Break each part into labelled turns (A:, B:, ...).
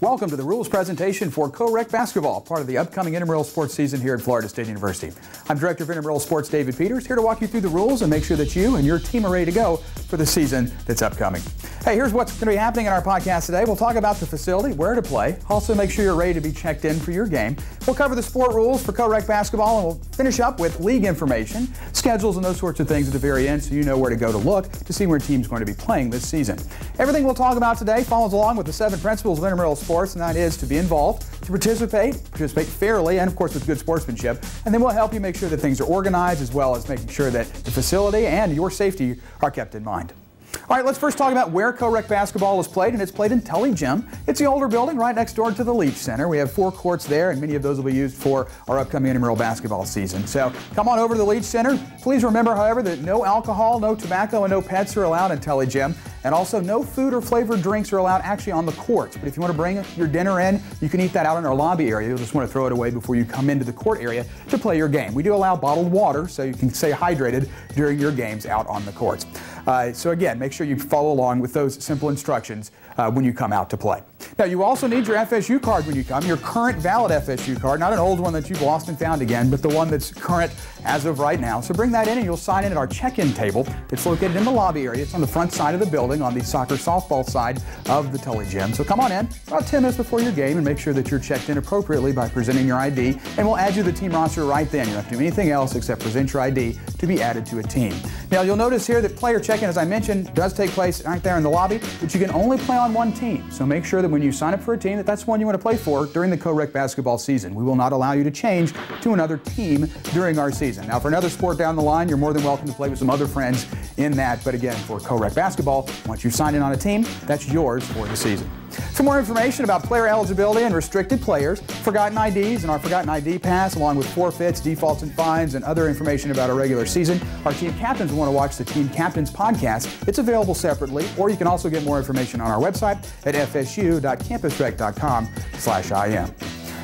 A: Welcome to the rules presentation for co-rec basketball, part of the upcoming intramural sports season here at Florida State University. I'm Director of Intramural Sports David Peters, here to walk you through the rules and make sure that you and your team are ready to go for the season that's upcoming. Hey, here's what's going to be happening in our podcast today. We'll talk about the facility, where to play, also make sure you're ready to be checked in for your game. We'll cover the sport rules for co-rec basketball, and we'll finish up with league information, schedules, and those sorts of things at the very end so you know where to go to look to see where teams going to be playing this season. Everything we'll talk about today follows along with the 7 principles of intramural sports, and that is to be involved, to participate fairly, and of course with good sportsmanship. And then we'll help you make sure that things are organized, as well as making sure that the facility and your safety are kept in mind. All right, let's first talk about where co-rec basketball is played, and it's played in Tully Gym. It's the older building right next door to the Leach Center. We have 4 courts there, and many of those will be used for our upcoming intramural basketball season. So come on over to the Leach Center. Please remember, however, that no alcohol, no tobacco, and no pets are allowed in Tully Gym. And also no food or flavored drinks are allowed actually on the courts. But if you want to bring your dinner in, you can eat that out in our lobby area. You'll just want to throw it away before you come into the court area to play your game. We do allow bottled water so you can stay hydrated during your games out on the courts. So again, make sure you follow along with those simple instructions when you come out to play. Now, you also need your FSU card when you come, your current valid FSU card, not an old one that you've lost and found again, but the one that's current as of right now. So bring that in and you'll sign in at our check-in table. It's located in the lobby area. It's on the front side of the building on the soccer softball side of the Tully Gym. So come on in about 10 minutes before your game and make sure that you're checked in appropriately by presenting your ID, and we'll add you to the team roster right then. You don't have to do anything else except present your ID to be added to a team. Now, you'll notice here that player check-in, as I mentioned, does take place right there in the lobby, but you can only play on one team. So make sure that when you sign up for a team, that's one you want to play for during the co-rec basketball season. We will not allow you to change to another team during our season. Now, for another sport down the line, you're more than welcome to play with some other friends in that. But again, for co-rec basketball, once you sign in on a team, that's yours for the season. For more information about player eligibility and restricted players, forgotten IDs, and our forgotten ID pass, along with forfeits, defaults, and fines, and other information about our regular season, our team captains will want to watch the Team Captains podcast. It's available separately, or you can also get more information on our website at fsu.campusrec.com/im.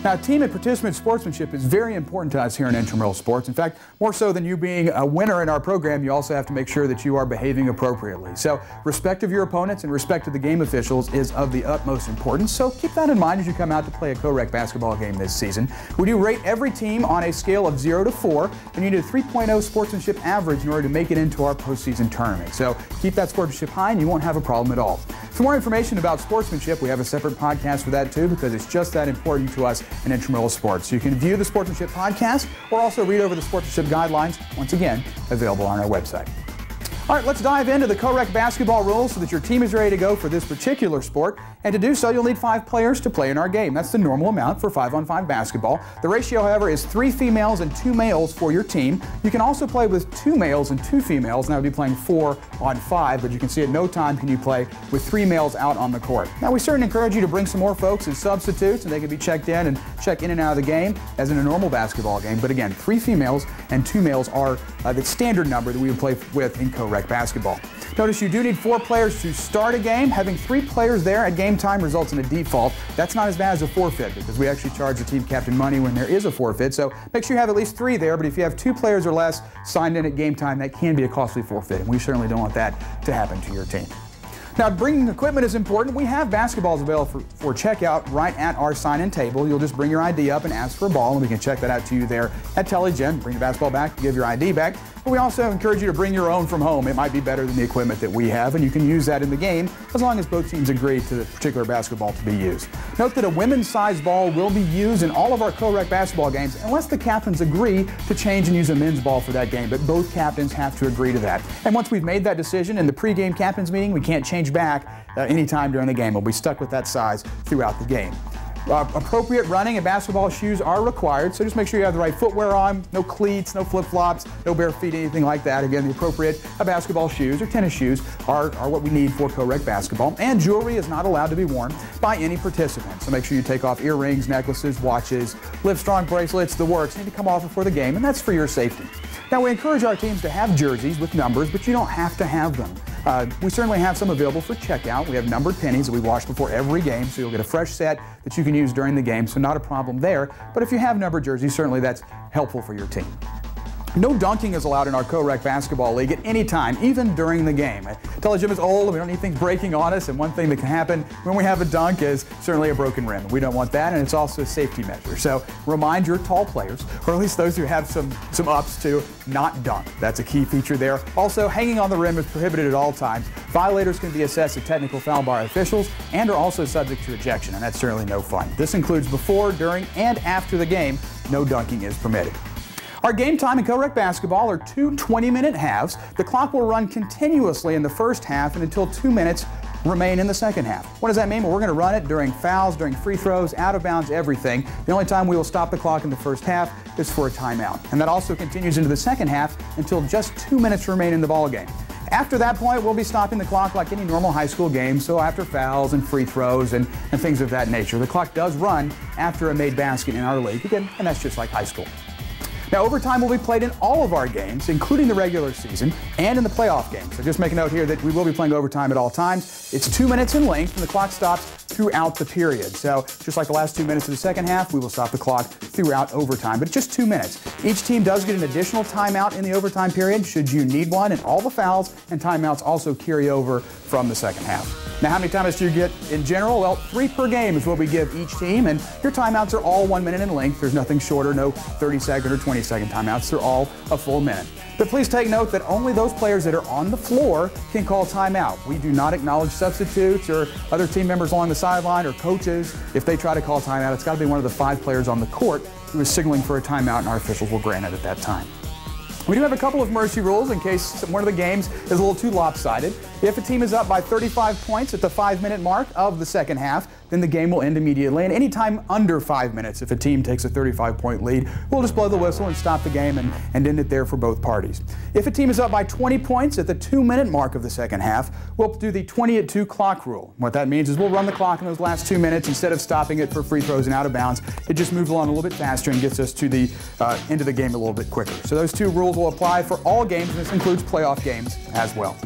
A: Now, team and participant sportsmanship is very important to us here in intramural sports. In fact, more so than you being a winner in our program, you also have to make sure that you are behaving appropriately. So respect of your opponents and respect of the game officials is of the utmost importance. So keep that in mind as you come out to play a co-rec basketball game this season. We do rate every team on a scale of 0 to 4, and you need a 3.0 sportsmanship average in order to make it into our postseason tournament. So keep that sportsmanship high and you won't have a problem at all. For more information about sportsmanship, we have a separate podcast for that too, because it's just that important to us in intramural sports. So you can view the sportsmanship podcast or also read over the sportsmanship guidelines, once again, available on our website. All right, let's dive into the co-rec basketball rules so that your team is ready to go for this particular sport. And to do so, you'll need 5 players to play in our game. That's the normal amount for 5-on-5 basketball. The ratio, however, is 3 females and 2 males for your team. You can also play with 2 males and 2 females, and that would be playing 4-on-5, but you can see at no time can you play with 3 males out on the court. Now, we certainly encourage you to bring some more folks as substitutes, and they can be checked in and check in and out of the game as in a normal basketball game. But again, 3 females and 2 males are the standard number that we would play with in co-rec basketball. Notice you do need 4 players to start a game. Having 3 players there at game time results in a default. That's not as bad as a forfeit, because we actually charge the team captain money when there is a forfeit. So make sure you have at least 3 there, but if you have 2 players or less signed in at game time, that can be a costly forfeit, and we certainly don't want that to happen to your team. Now, bringing equipment is important. We have basketballs available for checkout right at our sign-in table. You'll just bring your ID up and ask for a ball, and we can check that out to you there at Tully Gym. Bring your basketball back, give your ID back. But we also encourage you to bring your own from home. It might be better than the equipment that we have, and you can use that in the game as long as both teams agree to the particular basketball to be used. Note that a women's size ball will be used in all of our co-rec basketball games unless the captains agree to change and use a men's ball for that game, but both captains have to agree to that. And once we've made that decision in the pregame captains meeting, we can't change back anytime during the game. We'll be stuck with that size throughout the game. Appropriate running and basketball shoes are required, so just make sure you have the right footwear on, no cleats, no flip-flops, no bare feet, anything like that. Again, the appropriate basketball shoes or tennis shoes are what we need for co-rec basketball. And jewelry is not allowed to be worn by any participant, so make sure you take off earrings, necklaces, watches, Livestrong bracelets, the works need to come off before the game, and that's for your safety. Now, we encourage our teams to have jerseys with numbers, but you don't have to have them. We certainly have some available for checkout. We have numbered pennies that we wash before every game, so you'll get a fresh set that you can use during the game, so not a problem there. But if you have numbered jerseys, certainly that's helpful for your team. No dunking is allowed in our co-rec basketball league at any time, even during the game. Telegym is old, and we don't need things breaking on us, and one thing that can happen when we have a dunk is certainly a broken rim. We don't want that, and it's also a safety measure. So remind your tall players, or at least those who have some ups, to not dunk. That's a key feature there. Also, hanging on the rim is prohibited at all times. Violators can be assessed a technical foul by officials and are also subject to ejection, and that's certainly no fun. This includes before, during, and after the game. No dunking is permitted. Our game time in co-rec basketball are 2 20-minute halves. The clock will run continuously in the first half and until 2 minutes remain in the second half. What does that mean? Well, we're going to run it during fouls, during free throws, out of bounds, everything. The only time we will stop the clock in the first half is for a timeout. And that also continues into the second half until just 2 minutes remain in the ball game. After that point, we'll be stopping the clock like any normal high school game, so after fouls and free throws and things of that nature. The clock does run after a made basket in our league, again, and that's just like high school. Now, overtime will be played in all of our games, including the regular season and in the playoff games. So just make a note here that we will be playing overtime at all times. It's 2 minutes in length, and the clock stops throughout the period. So just like the last 2 minutes of the second half, we will stop the clock throughout overtime, but just 2 minutes. Each team does get an additional timeout in the overtime period should you need one, and all the fouls and timeouts also carry over from the second half. Now, how many timeouts do you get in general? Well, 3 per game is what we give each team, and your timeouts are all 1 minute in length. There's nothing shorter, no 30-second or 20-second timeouts. They're all a full minute. But please take note that only those players that are on the floor can call timeout. We do not acknowledge substitutes or other team members along the sideline or coaches. If they try to call timeout, it's got to be one of the 5 players on the court who is signaling for a timeout, and our officials will grant it at that time. We do have a couple of mercy rules in case one of the games is a little too lopsided. If a team is up by 35 points at the 5-minute mark of the second half, then the game will end immediately. And any time under 5 minutes, if a team takes a 35-point lead, we'll just blow the whistle and stop the game and end it there for both parties. If a team is up by 20 points at the 2-minute mark of the second half, we'll do the 20-at-2 clock rule. What that means is we'll run the clock in those last 2 minutes instead of stopping it for free throws and out of bounds. It just moves along a little bit faster and gets us to the end of the game a little bit quicker. So those 2 rules will apply for all games, and this includes playoff games as well.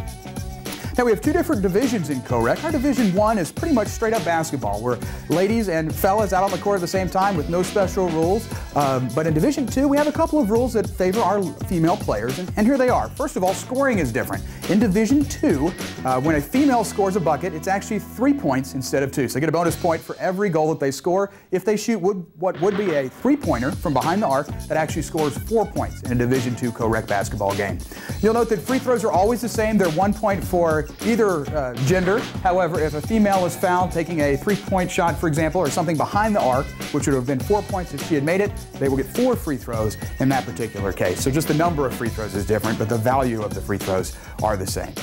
A: Now, we have 2 different divisions in co-rec. Our Division 1 is pretty much straight up basketball, where ladies and fellas out on the court at the same time with no special rules. But in Division 2, we have a couple of rules that favor our female players, and here they are. First of all, scoring is different. In Division 2, when a female scores a bucket, it's actually 3 points instead of 2. So they get a bonus point for every goal that they score. If they shoot what would be a 3-pointer from behind the arc, that actually scores 4 points in a Division 2 co-rec basketball game. You'll note that free throws are always the same. They're 1 point for either gender. However, if a female is fouled taking a 3-point shot, for example, or something behind the arc, which would have been 4 points if she had made it, they will get 4 free throws in that particular case. So just the number of free throws is different, but the value of the free throws are the same.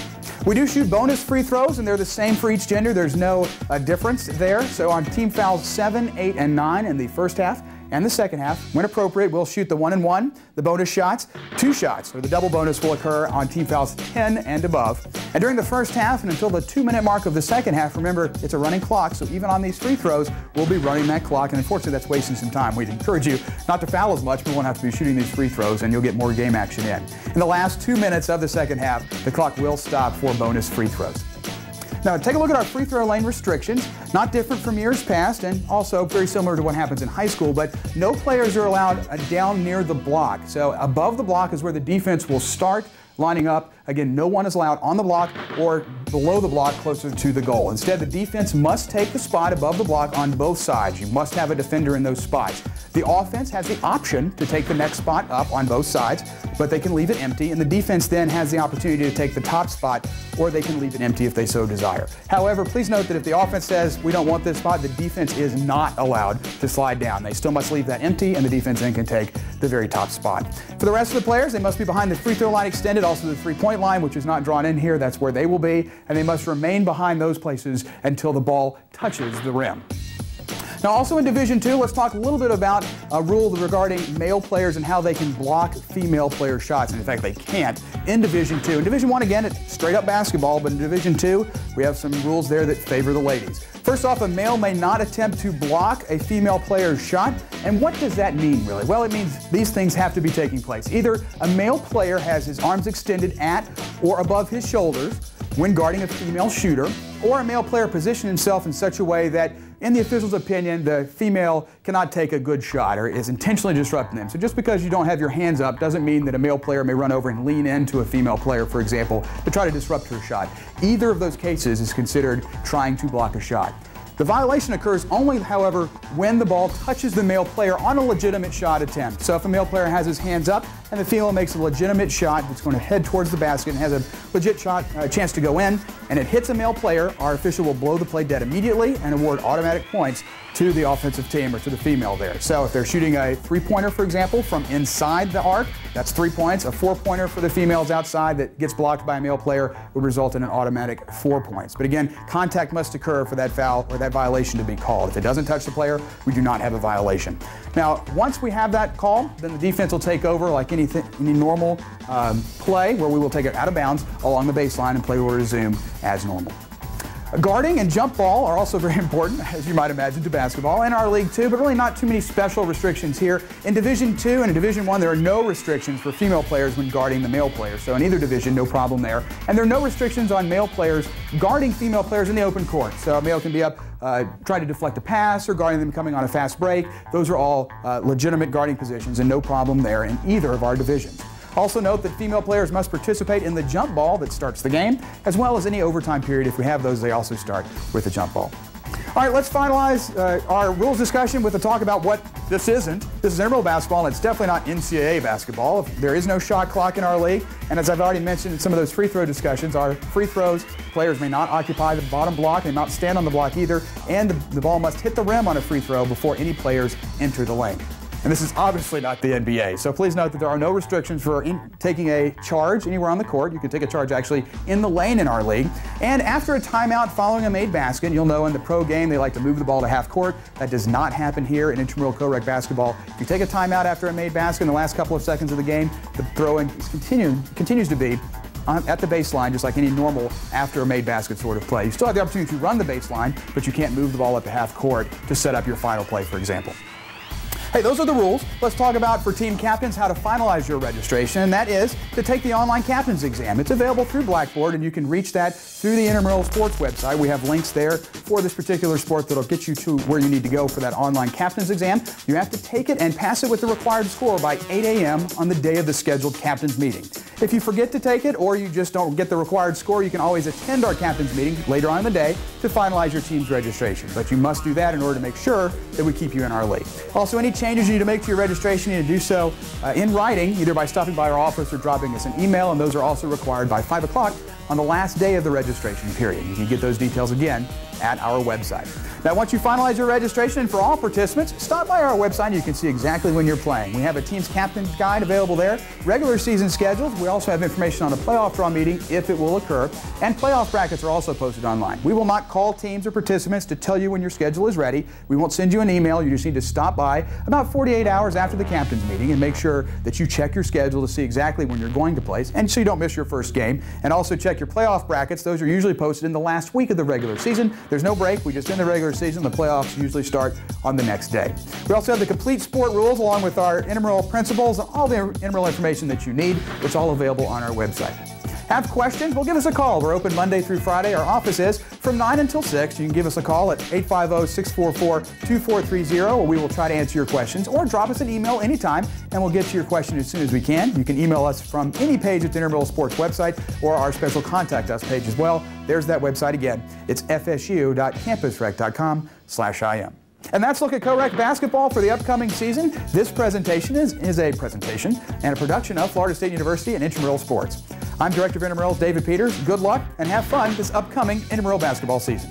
A: We do shoot bonus free throws, and they're the same for each gender. There's no difference there. So on team fouls 7, 8, and 9 in the first half, and the second half, when appropriate, we'll shoot the 1-and-1, the bonus shots. 2 shots, or the double bonus, will occur on team fouls 10 and above. And during the first half and until the 2-minute mark of the second half, remember, it's a running clock, so even on these free throws, we'll be running that clock, and unfortunately, that's wasting some time. We'd encourage you not to foul as much, but we won't have to be shooting these free throws, and you'll get more game action in. In the last 2 minutes of the second half, the clock will stop for bonus free throws. Now, take a look at our free throw lane restrictions. Not different from years past, and also very similar to what happens in high school, but no players are allowed down near the block. So above the block is where the defense will start lining up. Again, no one is allowed on the block or below the block closer to the goal. Instead, the defense must take the spot above the block on both sides. You must have a defender in those spots. The offense has the option to take the next spot up on both sides, but they can leave it empty, and the defense then has the opportunity to take the top spot, or they can leave it empty if they so desire. However, please note that if the offense says, we don't want this spot, the defense is not allowed to slide down. They still must leave that empty, and the defense then can take the very top spot. For the rest of the players, they must be behind the free throw line extended, also the three-point line, which is not drawn in here. That's where they will be, and they must remain behind those places until the ball touches the rim. Now, also in Division 2, let's talk a little bit about a rule regarding male players and how they can block female player shots. And in fact, they can't in Division 2. In Division 1, again, it's straight up basketball, but in Division 2, we have some rules there that favor the ladies. First off, a male may not attempt to block a female player's shot. And what does that mean, really? Well, it means these things have to be taking place. Either a male player has his arms extended at or above his shoulders, when guarding a female shooter, or a male player position himself in such a way that, in the official's opinion, the female cannot take a good shot or is intentionally disrupting them. So just because you don't have your hands up doesn't mean that a male player may run over and lean into a female player, for example, to try to disrupt her shot. Either of those cases is considered trying to block a shot. The violation occurs only, however, when the ball touches the male player on a legitimate shot attempt. So if a male player has his hands up and the female makes a legitimate shot that's going to head towards the basket and has a legit chance to go in, and it hits a male player, our official will blow the play dead immediately and award automatic points to the offensive team or to the female there. So if they're shooting a three-pointer, for example, from inside the arc, that's 3 points. A four-pointer for the females outside that gets blocked by a male player would result in an automatic 4 points. But again, contact must occur for that foul or that violation to be called. If it doesn't touch the player, we do not have a violation. Now, once we have that call, then the defense will take over like any normal play, where we will take it out of bounds along the baseline and play will resume as normal. Guarding and jump ball are also very important, as you might imagine, to basketball, in our league too, but really not too many special restrictions here. In Division II and in Division I, there are no restrictions for female players when guarding the male players. So in either division, no problem there. And there are no restrictions on male players guarding female players in the open court. So a male can be up trying to deflect a pass or guarding them coming on a fast break. Those are all legitimate guarding positions and no problem there in either of our divisions. Also note that female players must participate in the jump ball that starts the game, as well as any overtime period. If we have those, they also start with the jump ball. All right, let's finalize our rules discussion with a talk about what this isn't. This is intramural basketball, and it's definitely not NCAA basketball. There is no shot clock in our league, and as I've already mentioned in some of those free throw discussions, our free throws, players may not occupy the bottom block, they may not stand on the block either, and the ball must hit the rim on a free throw before any players enter the lane. And this is obviously not the NBA. So please note that there are no restrictions for taking a charge anywhere on the court. You can take a charge actually in the lane in our league. And after a timeout following a made basket, you'll know in the pro game they like to move the ball to half court. That does not happen here in intramural co-rec basketball. If you take a timeout after a made basket in the last couple of seconds of the game, the throw-in continues to be at the baseline, just like any normal after a made basket sort of play. You still have the opportunity to run the baseline, but you can't move the ball up to half court to set up your final play, for example. Hey, those are the rules. Let's talk about, for team captains, how to finalize your registration, and that is to take the online captain's exam. It's available through Blackboard, and you can reach that through the Intramural Sports website. We have links there for this particular sport that'll get you to where you need to go for that online captain's exam. You have to take it and pass it with the required score by 8 a.m. on the day of the scheduled captain's meeting. If you forget to take it or you just don't get the required score, you can always attend our captain's meeting later on in the day to finalize your team's registration. But you must do that in order to make sure that we keep you in our league. Also, any changes you need to make to your registration, you need to do so in writing, either by stopping by our office or dropping us an email, and those are also required by 5 o'clock on the last day of the registration period. You can get those details again at our website. Now, once you finalize your registration, for all participants, stop by our website and you can see exactly when you're playing. We have a team's captain's guide available there, regular season schedules. We also have information on a playoff draw meeting if it will occur, and playoff brackets are also posted online. We will not call teams or participants to tell you when your schedule is ready. We won't send you an email. You just need to stop by about 48 hours after the captain's meeting and make sure that you check your schedule to see exactly when you're going to play, and so you don't miss your first game. And also check your playoff brackets. Those are usually posted in the last week of the regular season. There's no break. We just end the regular season. The playoffs usually start on the next day. We also have the complete sport rules along with our intramural principles and all the intramural information that you need. It's all available on our website. Have questions? Well, give us a call. We're open Monday through Friday. Our office is from 9 until 6. You can give us a call at 850-644-2430, or we will try to answer your questions, or drop us an email anytime, and we'll get to your question as soon as we can. You can email us from any page at the Intramural Sports website or our special Contact Us page as well. There's that website again. It's fsu.campusrec.com/IM. And that's Look at Co-Rec Basketball for the upcoming season. This presentation is a presentation and a production of Florida State University and Intramural Sports. I'm Director of Intramurals David Peters. Good luck and have fun this upcoming intramural basketball season.